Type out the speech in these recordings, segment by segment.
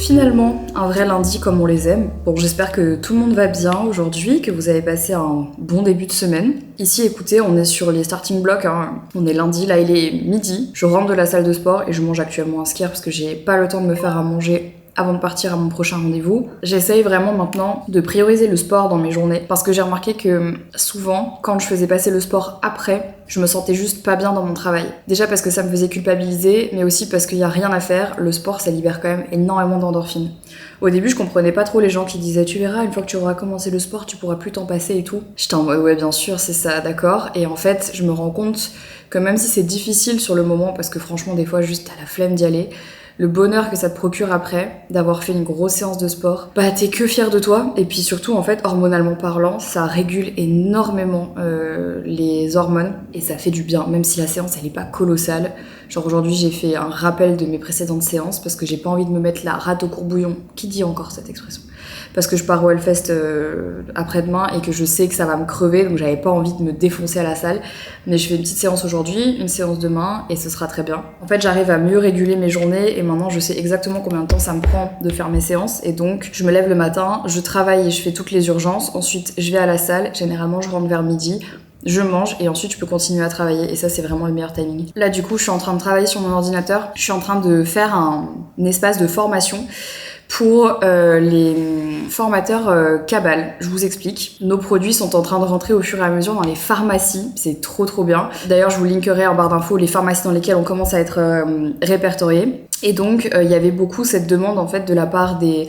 Finalement, un vrai lundi comme on les aime. Bon, j'espère que tout le monde va bien aujourd'hui, que vous avez passé un bon début de semaine. Ici, écoutez, on est sur les starting blocks, hein. On est lundi, là il est midi. Je rentre de la salle de sport et je mange actuellement un skier parce que j'ai pas le temps de me faire à manger avant de partir à mon prochain rendez-vous. J'essaye vraiment maintenant de prioriser le sport dans mes journées parce que j'ai remarqué que souvent, quand je faisais passer le sport après, je me sentais juste pas bien dans mon travail. Déjà parce que ça me faisait culpabiliser, mais aussi parce qu'il y a rien à faire. Le sport, ça libère quand même énormément d'endorphines. Au début, je comprenais pas trop les gens qui disaient tu verras, une fois que tu auras commencé le sport, tu pourras plus t'en passer et tout. J'étais en mode ouais, bien sûr, c'est ça, d'accord. Et en fait, je me rends compte que même si c'est difficile sur le moment, parce que franchement, des fois, juste t'as la flemme d'y aller, le bonheur que ça te procure après, d'avoir fait une grosse séance de sport, bah t'es que fier de toi. Et puis surtout, en fait, hormonalement parlant, ça régule énormément les hormones et ça fait du bien, même si la séance elle est pas colossale. Genre aujourd'hui, j'ai fait un rappel de mes précédentes séances parce que j'ai pas envie de me mettre la rate au courbouillon. Qui dit encore cette expression ? Parce que je pars au Hellfest après-demain et que je sais que ça va me crever, donc j'avais pas envie de me défoncer à la salle. Mais je fais une petite séance aujourd'hui, une séance demain, et ce sera très bien. En fait, j'arrive à mieux réguler mes journées, et maintenant je sais exactement combien de temps ça me prend de faire mes séances, et donc je me lève le matin, je travaille et je fais toutes les urgences, ensuite je vais à la salle, généralement je rentre vers midi, je mange et ensuite je peux continuer à travailler et ça c'est vraiment le meilleur timing. Là du coup je suis en train de travailler sur mon ordinateur, je suis en train de faire un espace de formation pour les formateurs Cabal. Je vous explique. Nos produits sont en train de rentrer au fur et à mesure dans les pharmacies. C'est trop bien. D'ailleurs, je vous linkerai en barre d'infos les pharmacies dans lesquelles on commence à être répertoriés. Et donc, il y avait beaucoup cette demande en fait de la part des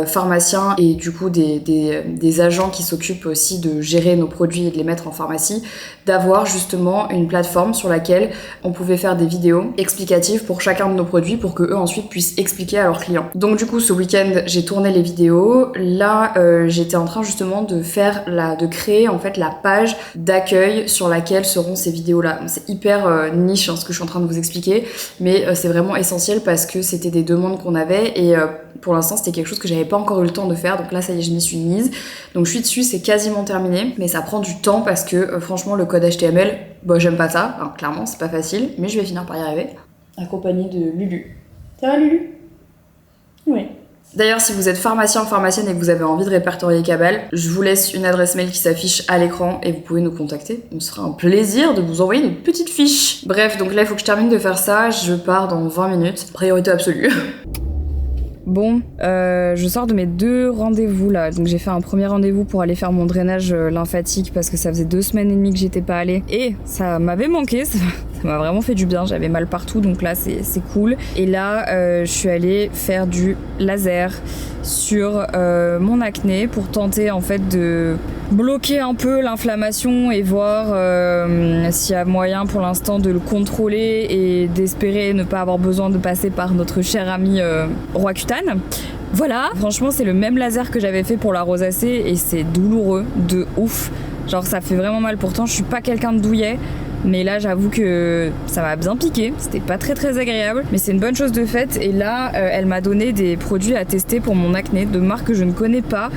pharmaciens et du coup des agents qui s'occupent aussi de gérer nos produits et de les mettre en pharmacie, d'avoir justement une plateforme sur laquelle on pouvait faire des vidéos explicatives pour chacun de nos produits pour que eux ensuite puissent expliquer à leurs clients. Donc du coup, ce week-end, j'ai tourné les vidéos. Là, j'étais en train justement de créer en fait la page d'accueil sur laquelle seront ces vidéos-là. C'est hyper niche ce que je suis en train de vous expliquer, mais c'est vraiment essentiel parce que c'était des demandes qu'on avait et pour l'instant c'était quelque chose que j'avais pas encore eu le temps de faire, donc là ça y est, je m'y suis mise. Donc je suis dessus, c'est quasiment terminé, mais ça prend du temps parce que franchement le code HTML, bah j'aime pas ça, alors, clairement c'est pas facile, mais je vais finir par y arriver. Accompagnée de Lulu. Ça va Lulu ? Oui. D'ailleurs, si vous êtes pharmacien ou pharmacienne et que vous avez envie de répertorier Cabal, je vous laisse une adresse mail qui s'affiche à l'écran et vous pouvez nous contacter. On sera un plaisir de vous envoyer une petite fiche. Bref, donc là, il faut que je termine de faire ça. Je pars dans 20 minutes. Priorité absolue. Bon, je sors de mes 2 rendez-vous là, donc j'ai fait un premier rendez-vous pour aller faire mon drainage lymphatique parce que ça faisait 2 semaines et demie que j'étais pas allée et ça m'avait manqué, ça m'a vraiment fait du bien, j'avais mal partout donc là c'est cool. Et là je suis allée faire du laser sur mon acné pour tenter en fait de bloquer un peu l'inflammation et voir s'il y a moyen pour l'instant de le contrôler et d'espérer ne pas avoir besoin de passer par notre cher ami Roaccutane. Voilà, franchement c'est le même laser que j'avais fait pour la rosacée et c'est douloureux de ouf. Genre ça fait vraiment mal, pourtant je suis pas quelqu'un de douillet. Mais là j'avoue que ça m'a bien piqué, c'était pas très agréable, mais c'est une bonne chose de faite. Et là elle m'a donné des produits à tester pour mon acné de marques que je ne connais pas,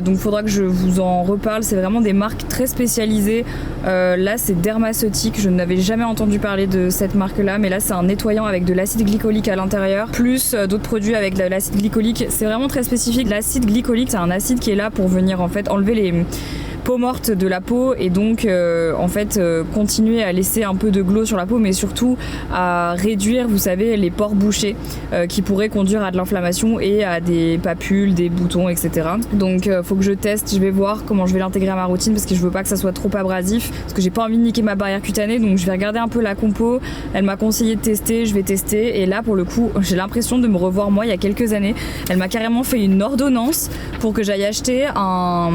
donc faudra que je vous en reparle. C'est vraiment des marques très spécialisées. Là c'est Dermaceutique, je n'avais jamais entendu parler de cette marque là, mais là c'est un nettoyant avec de l'acide glycolique à l'intérieur, plus d'autres produits avec de l'acide glycolique. C'est vraiment très spécifique. L'acide glycolique c'est un acide qui est là pour venir en fait enlever les peau morte de la peau et donc continuer à laisser un peu de glow sur la peau, mais surtout à réduire, vous savez, les pores bouchés qui pourraient conduire à de l'inflammation et à des papules, des boutons, etc. Donc faut que je teste, je vais voir comment je vais l'intégrer à ma routine parce que je veux pas que ça soit trop abrasif, parce que j'ai pas envie de niquer ma barrière cutanée, donc je vais regarder un peu la compo. Elle m'a conseillé de tester, je vais tester, et là pour le coup j'ai l'impression de me revoir moi il y a quelques années. Elle m'a carrément fait une ordonnance pour que j'aille acheter un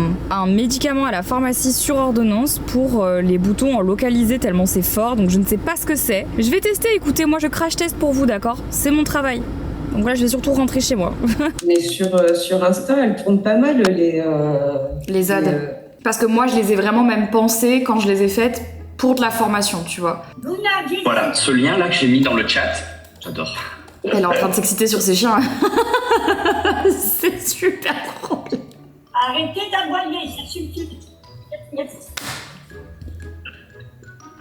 médicament à la pharmacie sur ordonnance pour les boutons en localisé tellement c'est fort, donc je ne sais pas ce que c'est. Je vais tester, écoutez, moi je crash test pour vous, d'accord ? C'est mon travail. Donc là je vais surtout rentrer chez moi. Mais sur Insta, elles tournent pas mal les ads. Parce que moi je les ai vraiment même pensées quand je les ai faites pour de la formation, tu vois. Voilà, ce lien là que j'ai mis dans le chat, j'adore. Elle est en train de s'exciter sur ses chiens. C'est super drôle. Arrêtez d'aboyer, ça suffit.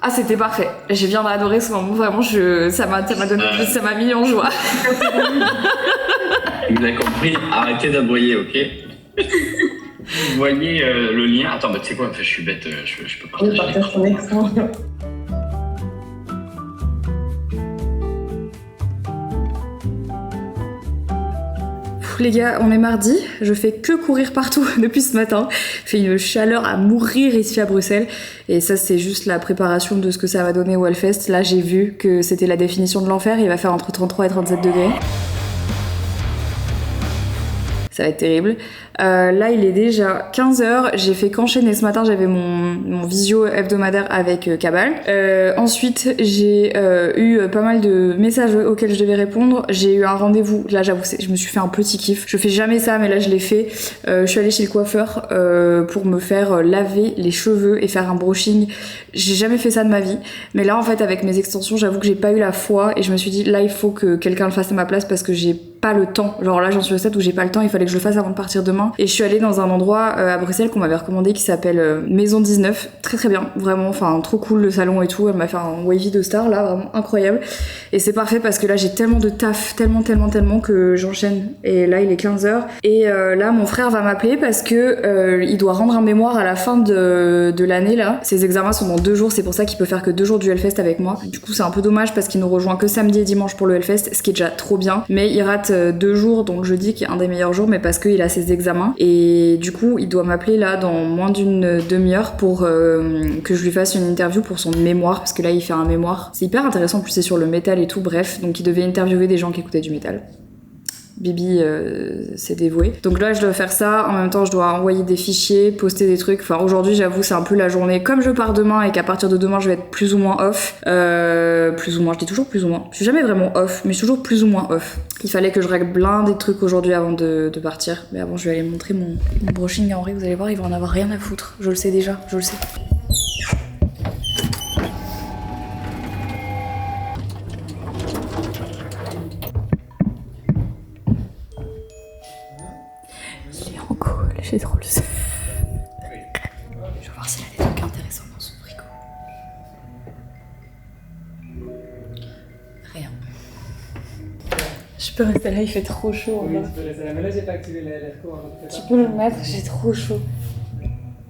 Ah, c'était parfait. J'ai bien adoré ce moment. Vraiment, ça m'a mis en joie. Vous avez compris, arrêtez d'aboyer, ok? Vous voyez le lien. Attends, bah, tu sais quoi, je suis bête, je peux On partager. partage ton écran. Les gars, on est mardi, je fais que courir partout depuis ce matin. Il fait une chaleur à mourir ici à Bruxelles. Et ça, c'est juste la préparation de ce que ça va donner au Hellfest. Là, j'ai vu que c'était la définition de l'enfer. Il va faire entre 33 et 37 degrés. Ça va être terrible. Là, il est déjà 15h. J'ai fait qu'enchaîner ce matin. J'avais mon visio hebdomadaire avec Cabal. Ensuite, j'ai eu pas mal de messages auxquels je devais répondre. J'ai eu un rendez-vous. Là, j'avoue, je me suis fait un petit kiff. Je fais jamais ça, mais là, je l'ai fait. Je suis allée chez le coiffeur pour me faire laver les cheveux et faire un brushing. J'ai jamais fait ça de ma vie. Mais là, en fait, avec mes extensions, j'avoue que j'ai pas eu la foi. Et je me suis dit, là, il faut que quelqu'un le fasse à ma place parce que j'ai pas le temps. Genre là, j'en suis au stade où j'ai pas le temps. Il fallait que je le fasse avant de partir demain. Et je suis allée dans un endroit à Bruxelles qu'on m'avait recommandé qui s'appelle Maison 19. Très très bien, vraiment, enfin trop cool le salon et tout. Elle m'a fait un wavy de star là, vraiment incroyable. Et c'est parfait parce que là j'ai tellement de taf, tellement que j'enchaîne. Et là il est 15h. Et là mon frère va m'appeler parce que il doit rendre un mémoire à la fin de l'année là. Ses examens sont dans 2 jours, c'est pour ça qu'il peut faire que 2 jours du Hellfest avec moi. Du coup c'est un peu dommage parce qu'il nous rejoint que samedi et dimanche pour le Hellfest, ce qui est déjà trop bien. Mais il rate 2 jours, donc jeudi qui est un des meilleurs jours, mais parce qu'il a ses examens. Et du coup, il doit m'appeler là dans moins d'une demi-heure pour que je lui fasse une interview pour son mémoire, parce que là, il fait un mémoire. C'est hyper intéressant, en plus c'est sur le métal et tout, bref. Donc il devait interviewer des gens qui écoutaient du métal. Bibi s'est dévouée. Donc là, je dois faire ça. En même temps, je dois envoyer des fichiers, poster des trucs. Enfin, aujourd'hui, j'avoue, c'est un peu la journée. Comme je pars demain et qu'à partir de demain, je vais être plus ou moins off. Plus ou moins, je dis toujours plus ou moins. Je suis jamais vraiment off, mais je suis toujours plus ou moins off. Il fallait que je règle plein des trucs aujourd'hui avant de partir. Mais avant, je vais aller montrer mon brushing à Henri. Vous allez voir, il va en avoir rien à foutre. Je le sais déjà, je le sais. J'ai trop le seum. Je vais voir s'il a des trucs intéressants dans son frigo. Rien. Je peux rester là, il fait trop chaud. Oui, tu peux rester là. Mais là, j'ai pas activé l'airco. Tu peux le mettre, j'ai trop chaud.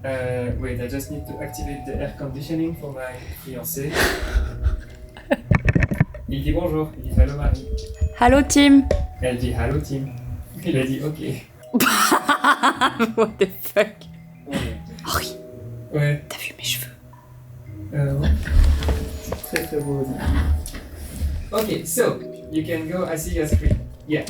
Wait, I just need to activate the air conditioning for my fiancé. Il dit bonjour, il dit hello Marie. Hello Tim. Elle dit hello Tim. Il a dit ok. What the fuck. Ouais. Henri, Ouais. t'as vu mes cheveux? Ouais. Très très beau aussi. Ok, so, you can go, I see your screen. Yeah.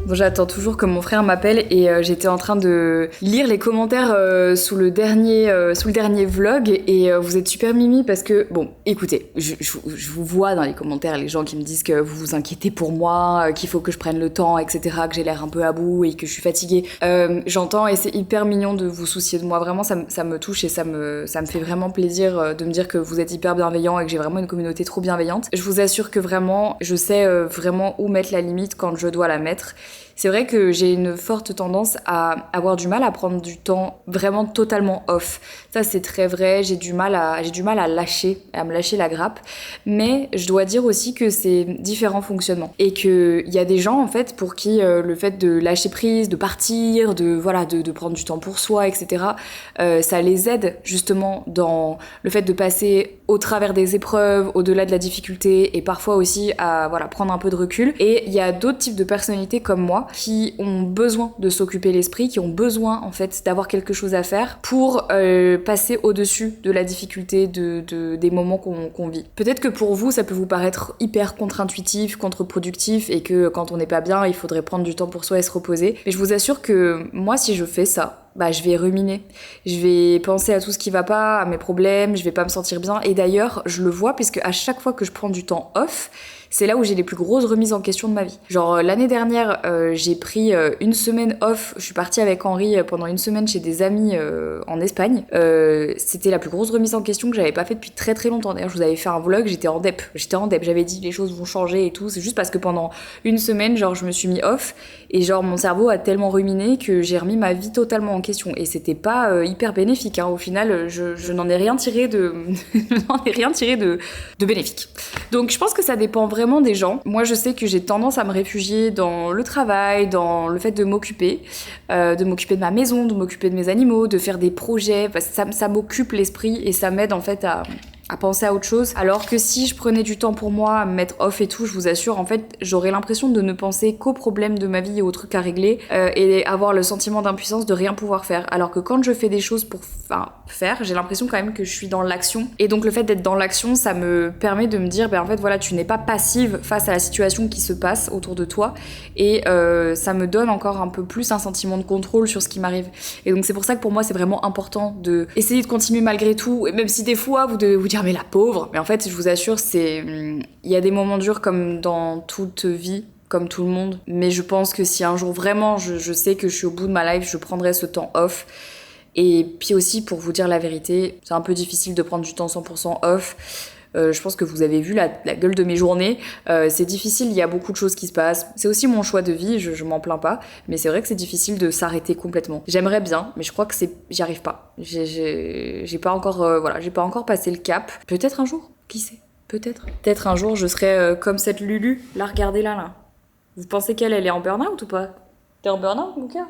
Bon, j'attends toujours que mon frère m'appelle et j'étais en train de lire les commentaires sous le dernier vlog et vous êtes super mimi parce que, bon, écoutez, je vous vois dans les commentaires les gens qui me disent que vous vous inquiétez pour moi, qu'il faut que je prenne le temps, etc., que j'ai l'air un peu à bout et que je suis fatiguée. J'entends et c'est hyper mignon de vous soucier de moi, vraiment ça me touche et ça me fait vraiment plaisir de me dire que vous êtes hyper bienveillants et que j'ai vraiment une communauté trop bienveillante. Je vous assure que vraiment, je sais vraiment où mettre la limite quand je dois la mettre. C'est vrai que j'ai une forte tendance à avoir du mal à prendre du temps vraiment totalement off. Ça, c'est très vrai. J'ai du mal à me lâcher la grappe. Mais je dois dire aussi que c'est différents fonctionnements. Et qu'il y a des gens, en fait, pour qui le fait de lâcher prise, de partir, de prendre du temps pour soi, etc., ça les aide justement dans le fait de passer au travers des épreuves, au-delà de la difficulté et parfois aussi à prendre un peu de recul. Et il y a d'autres types de personnalités comme moi qui ont besoin de s'occuper l'esprit, qui ont besoin en fait d'avoir quelque chose à faire pour passer au-dessus de la difficulté des moments qu'on vit. Peut-être que pour vous ça peut vous paraître hyper contre-intuitif, contre-productif et que quand on n'est pas bien il faudrait prendre du temps pour soi et se reposer. Mais je vous assure que moi si je fais ça, bah je vais ruminer. Je vais penser à tout ce qui va pas, à mes problèmes, je vais pas me sentir bien. Et d'ailleurs, je le vois puisque à chaque fois que je prends du temps off, c'est là où j'ai les plus grosses remises en question de ma vie. Genre l'année dernière, j'ai pris une semaine off. Je suis partie avec Henri pendant une semaine chez des amis en Espagne. C'était la plus grosse remise en question que j'avais pas fait depuis très très longtemps. D'ailleurs, je vous avais fait un vlog, j'étais en dep. J'avais dit les choses vont changer et tout. C'est juste parce que pendant une semaine, genre je me suis mis off et genre mon cerveau a tellement ruminé que j'ai remis ma vie totalement en question. Et c'était pas hyper bénéfique. Hein. Au final, je n'en ai rien tiré de, je n'en ai rien tiré de bénéfique. Donc je pense que ça dépend vraiment des gens. Moi, je sais que j'ai tendance à me réfugier dans le travail, dans le fait de m'occuper de ma maison, de m'occuper de mes animaux, de faire des projets, parce que ça m'occupe l'esprit et ça m'aide en fait à penser à autre chose. Alors que si je prenais du temps pour moi, à me mettre off et tout, je vous assure, en fait, j'aurais l'impression de ne penser qu'aux problèmes de ma vie et aux trucs à régler et avoir le sentiment d'impuissance de rien pouvoir faire. Alors que quand je fais des choses pour faire, j'ai l'impression quand même que je suis dans l'action. Et donc le fait d'être dans l'action, ça me permet de me dire, ben en fait voilà, tu n'es pas passive face à la situation qui se passe autour de toi et ça me donne encore un peu plus un sentiment de contrôle sur ce qui m'arrive. Et donc c'est pour ça que pour moi c'est vraiment important de essayer de continuer malgré tout, et même si des fois vous devez vous dire mais la pauvre, mais en fait je vous assure il y a des moments durs comme dans toute vie, comme tout le monde, mais je pense que si un jour vraiment je sais que je suis au bout de ma life, je prendrai ce temps off. Et puis aussi pour vous dire la vérité, c'est un peu difficile de prendre du temps 100% off. Je pense que vous avez vu la gueule de mes journées. C'est difficile, il y a beaucoup de choses qui se passent. C'est aussi mon choix de vie, je m'en plains pas. Mais c'est vrai que c'est difficile de s'arrêter complètement. J'aimerais bien, mais je crois que j'y arrive pas. J'ai pas encore, j'ai pas encore passé le cap. Peut-être un jour, qui sait? Peut-être. Peut-être un jour je serai comme cette Lulu. Là, regardez là. Vous pensez qu'elle est en burn-out ou pas? T'es en burn-out, mon gars?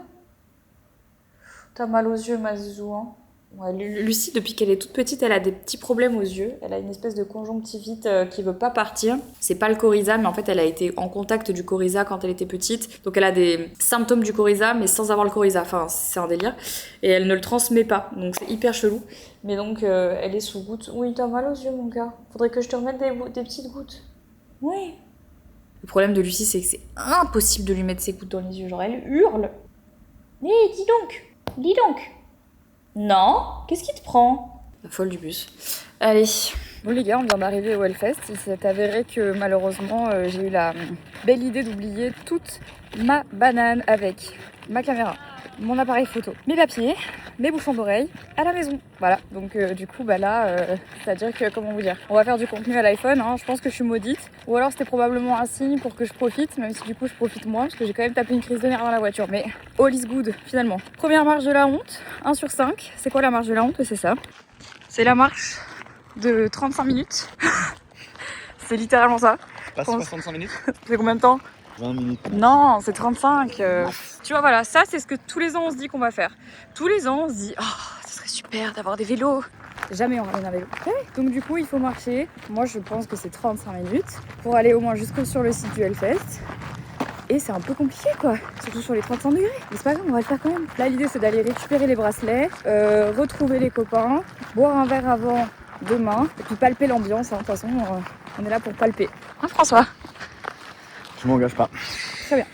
T'as mal aux yeux, ma zizou, hein? Ouais, Lucie, depuis qu'elle est toute petite, elle a des petits problèmes aux yeux. Elle a une espèce de conjonctivite qui veut pas partir. C'est pas le coryza, mais en fait, elle a été en contact du coryza quand elle était petite. Donc, elle a des symptômes du coryza, mais sans avoir le coryza. Enfin, c'est un délire. Et elle ne le transmet pas. Donc, c'est hyper chelou. Mais donc, elle est sous goutte. Oui, t'as mal aux yeux, mon gars. Faudrait que je te remette des petites gouttes. Oui. Le problème de Lucie, c'est que c'est impossible de lui mettre ses gouttes dans les yeux. Genre, elle hurle. Hé, dis donc. Dis donc. Non, qu'est-ce qui te prend? La folle du bus. Allez. Bon les gars, on vient d'arriver au Hellfest. Il s'est avéré que malheureusement, j'ai eu la belle idée d'oublier toute ma banane avec ma caméra, mon appareil photo, mes papiers, mes bouchons d'oreilles à la maison. Voilà, donc du coup, bah là, c'est-à-dire que, comment vous dire, on va faire du contenu à l'iPhone, hein. Je pense que je suis maudite. Ou alors c'était probablement un signe pour que je profite, même si du coup je profite moins, parce que j'ai quand même tapé une crise de nerfs dans la voiture. Mais all is good, finalement. Première marche de la honte, 1 sur 5. C'est quoi la marche de la honte? C'est ça. C'est la marche de 35 minutes. C'est littéralement ça. Pas 65 minutes? C'est combien de temps? 20 minutes. Non, c'est 35. Tu vois, voilà, ça c'est ce que tous les ans on se dit qu'on va faire. Tous les ans on se dit, oh, ce serait super d'avoir des vélos. Jamais on ramène un vélo. Donc du coup, il faut marcher. Moi, je pense que c'est 35 minutes pour aller au moins sur le site du Hellfest. Et c'est un peu compliqué, quoi. Surtout sur les 35 degrés. Mais c'est pas grave, on va le faire quand même. Là, l'idée, c'est d'aller récupérer les bracelets, retrouver les copains, boire un verre avant demain, et puis palper l'ambiance. Hein. De toute façon, on est là pour palper. Hein, François? Je m'engage pas. Très bien.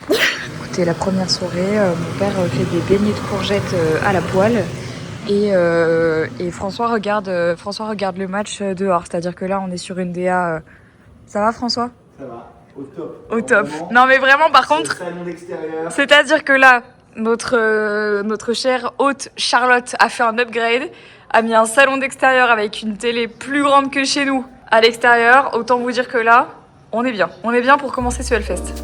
Écoutez, la première soirée, mon père fait des beignets de courgettes à la poêle. Et François regarde le match dehors. C'est-à-dire que là, on est sur une DA. Ça va, François? Ça va, au top. Au top. Non, mais vraiment, par contre, salon d'extérieur. c'est-à-dire que là, notre chère hôte Charlotte a fait un upgrade, a mis un salon d'extérieur avec une télé plus grande que chez nous à l'extérieur. Autant vous dire que là, on est bien. On est bien pour commencer ce Hellfest.